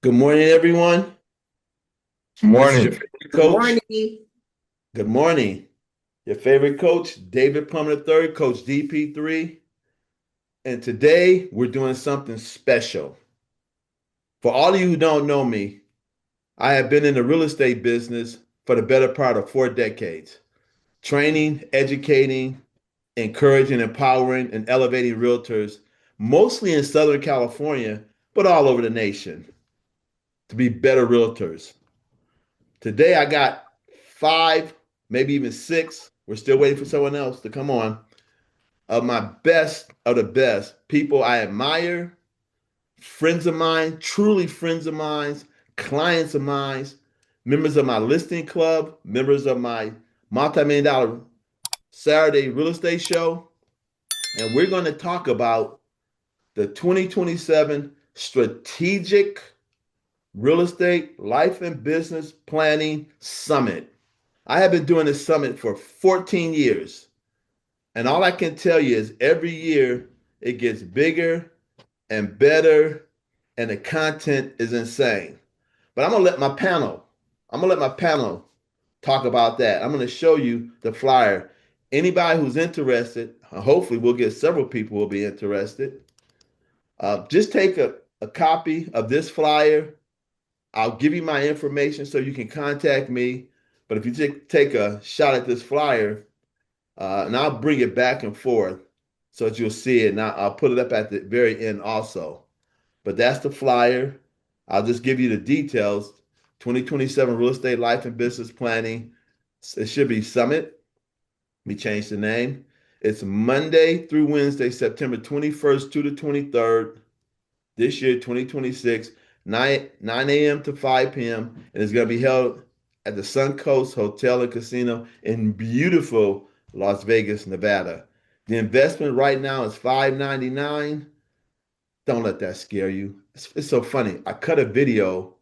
Good morning, everyone. This is your Morning. favorite Good coach. morning. Good morning. Your favorite coach, David Plummer III, Coach DP3. And today we're doing something special. For all of you who don't know me, I have been in the real estate business for the better part of 4 decades, training, educating, encouraging, empowering, and elevating realtors, mostly in Southern California, but all over the nation, to be better realtors. Today I got five, maybe even six. We're still waiting for someone else to come on. Of my best of the best people I admire, friends of mine, truly friends of mine, clients of mine, members of my listing club, members of my multi-million dollar Saturday real estate show. And we're going to talk about the 2027 Strategic Real Estate Life and Business Planning Summit. I have been doing this summit for 14 years. And all I can tell you is every year it gets bigger and better, and the content is insane. But I'm gonna let my panel talk about that. I'm gonna show you the flyer. Anybody who's interested, hopefully we'll get several people who will be interested. Just take a copy of this flyer. I'll give you my information so you can contact me. But if you take a shot at this flyer, and I'll bring it back and forth so that you'll see it. And I'll put it up at the very end also. But that's the flyer. I'll just give you the details. 2027 Real Estate Life and Business Planning. It should be Summit. We changed the name. It's Monday through Wednesday, September 21st to the 23rd, this year, 2026, 9 a.m. to 5 p.m. And it's going to be held at the Suncoast Hotel and Casino in beautiful Las Vegas, Nevada. The investment right now is $599. Don't let that scare you. It's so funny. I cut a video.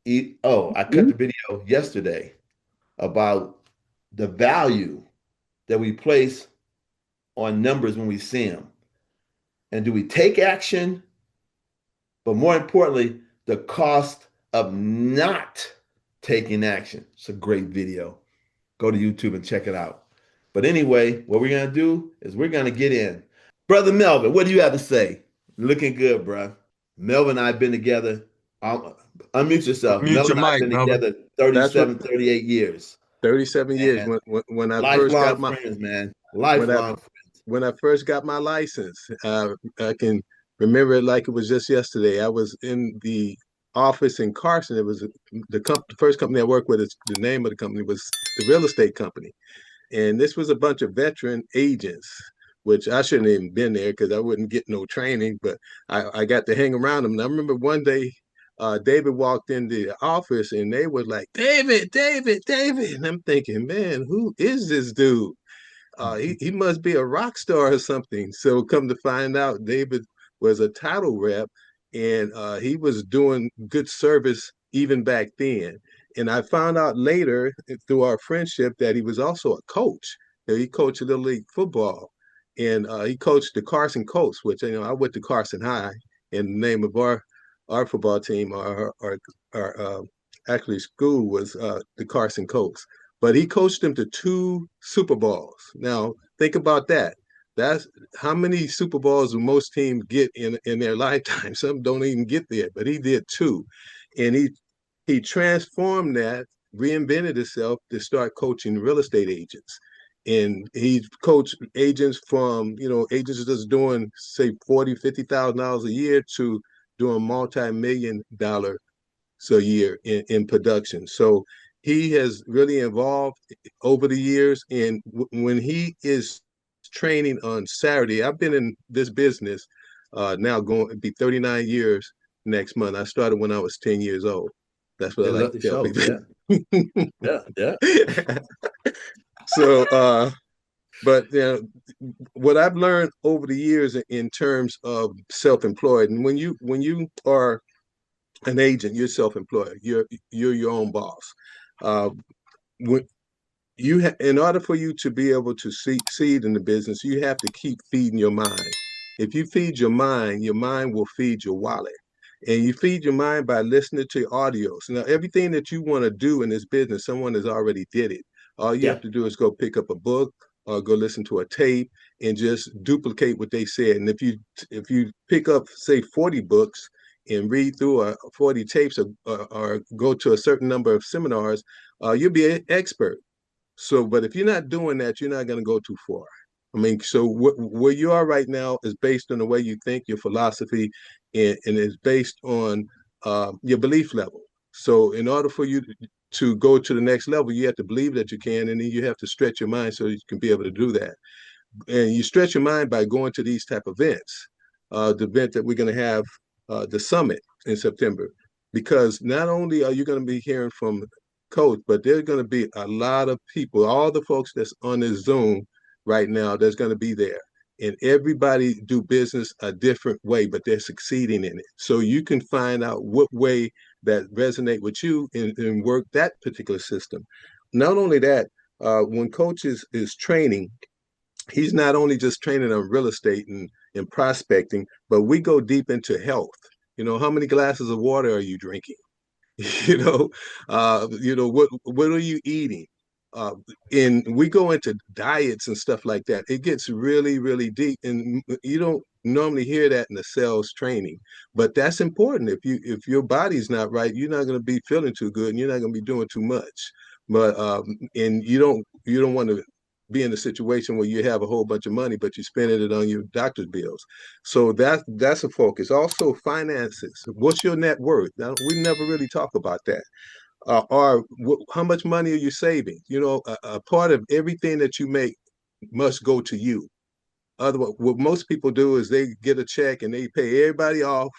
I cut the video yesterday about the value that we place on numbers when we see them. And do we take action? But more importantly, the cost of not taking action. It's a great video. Go to YouTube and check it out. But anyway, what we're going to do is we're going to get in. Brother Melvin, what do you have to say? Looking good, bro. Melvin and I have been together. Unmute yourself. Mute your Melvin and I have mic, been Melvin. together That's what 37, 38 years. 37 years And when I first lifelong got my friends, man. when I Lifelong friends. when I first got my license. I can remember it like it was just yesterday. I was in the office in Carson. It was the first company I worked with. The name of the company was the real estate company, and this was a bunch of veteran agents, which I shouldn't even been there because I wouldn't get no training, but I got to hang around them. And I remember one day David walked in the office and they were like, David, David, David. And I'm thinking, man, who is this dude? He must be a rock star or something. So come to find out, David was a title rep, and he was doing good service even back then. And I found out later through our friendship that he was also a coach. He coached Little League football, and he coached the Carson Colts, which I went to Carson High, and the name of our football team, our actually school was the Carson Colts, but he coached them to two Super Bowls. Now, think about that. That's how many Super Bowls do most teams get in their lifetime. Some don't even get there, but he did two. And he transformed that, reinvented himself to start coaching real estate agents. And he coached agents from, agents that's doing, say, $40,000, $50,000 a year to doing multi-million dollar a year in production. So he has really evolved over the years. And when he is training on Saturday, I've been in this business now going to be 39 years next month. I started when I was 10 years old. That's what I It like look to tell shows, people. yeah. Yeah, yeah. So, but what I've learned over the years in terms of self-employed, and when you are an agent, you're self-employed. You're your own boss. Uh, when in order for you to be able to succeed in the business, you have to keep feeding your mind. If you feed your mind will feed your wallet. And you feed your mind by listening to audios. Now, everything that you want to do in this business, someone has already did it. All you Yeah. have to do is go pick up a book or go listen to a tape and just duplicate what they said. And if you pick up, say, 40 books and read through 40 tapes, or go to a certain number of seminars, you'll be an expert. So, but if you're not doing that, you're not going to go too far. I mean, so where you are right now is based on the way you think, your philosophy, and is based on your belief level. So, in order for you to go to the next level, you have to believe that you can, and then you have to stretch your mind so you can be able to do that. And you stretch your mind by going to these type of events. The event that we're going to have, the summit in September, because not only are you going to be hearing from coach, but there's going to be a lot of people, all the folks that's on this Zoom right now, that's going to be there. And everybody do business a different way, but they're succeeding in it. So you can find out what way that resonate with you, and work that particular system. Not only that, when coach is training, he's not only just training on real estate and prospecting, but we go deep into health. How many glasses of water are you drinking? you know what are you eating? And we go into diets and stuff like that. It gets really, really deep, and you don't normally hear that in the sales training, but that's important. If your body's not right, you're not going to be feeling too good, and you're not going to be doing too much. But and you don't want to be in a situation where you have a whole bunch of money, but you're spending it on your doctor's bills. So that's a focus. Also, finances. What's your net worth? Now, we never really talk about that. Or how much money are you saving? A part of everything that you make must go to you. Otherwise, what most people do is they get a check and they pay everybody off,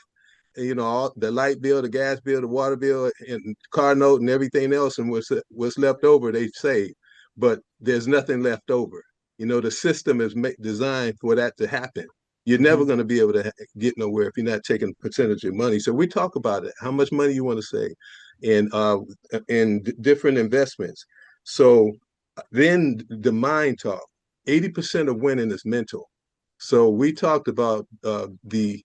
all the light bill, the gas bill, the water bill, and car note, and everything else, and what's left over they save. But there's nothing left over. The system is designed for that to happen. You're never Hmm. going to be able to get nowhere if you're not taking a percentage of money. So we talk about it, how much money you want to save, and different investments. So then the mind talk. 80% of winning is mental. So we talked about the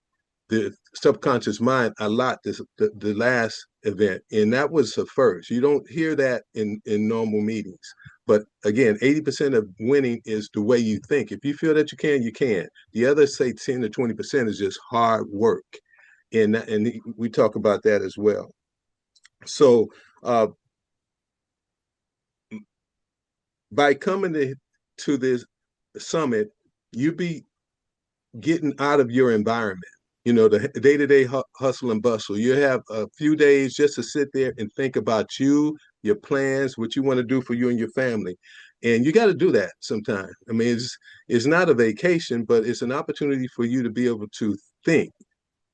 subconscious mind a lot the last event, and that was the first. You don't hear that in normal meetings, but again, 80% of winning is the way you think. If you feel that you can. The other, say, 10 to 20% is just hard work, and we talk about that as well. So uh, by coming to this summit, you be getting out of your environment, the day-to-day hustle and bustle. You have a few days just to sit there and think about you, your plans, what you want to do for you and your family. And you got to do that sometime. I mean, it's not a vacation, but it's an opportunity for you to be able to think,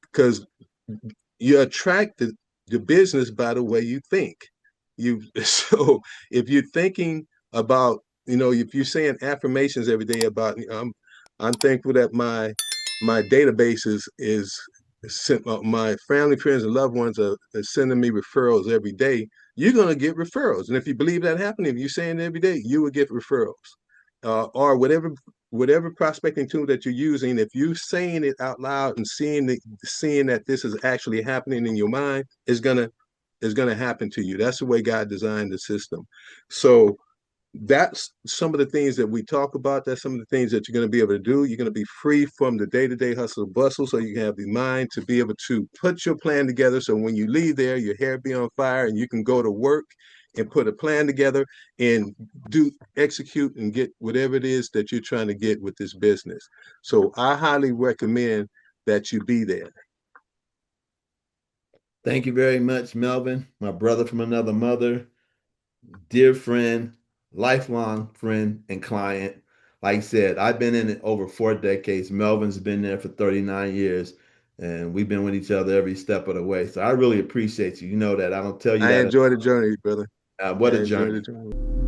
because you attract the business by the way you think. So if you're thinking about, if you're saying affirmations every day about, I'm thankful that my database is sent, my family, friends, and loved ones are sending me referrals every day. You're going to get referrals, and if you believe that happening, if you're saying it every day, you will get referrals. Or whatever prospecting tool that you're using, if you're saying it out loud and seeing that this is actually happening in your mind, is gonna happen to you. That's the way God designed the system. So that's some of the things that we talk about. That's some of the things that you're going to be able to do. You're going to be free from the day-to-day hustle and bustle, so you can have the mind to be able to put your plan together. So when you leave there, your hair be on fire, and you can go to work and put a plan together and execute and get whatever it is that you're trying to get with this business. So I highly recommend that you be there. Thank you very much, Melvin, my brother from another mother, dear friend, lifelong friend and client. Like I said, I've been in it over 4 decades. Melvin's been there for 39 years, and we've been with each other every step of the way. So I really appreciate you. You know that. I don't tell you I that. enjoy the journey, brother. I What a enjoy the journey. journey.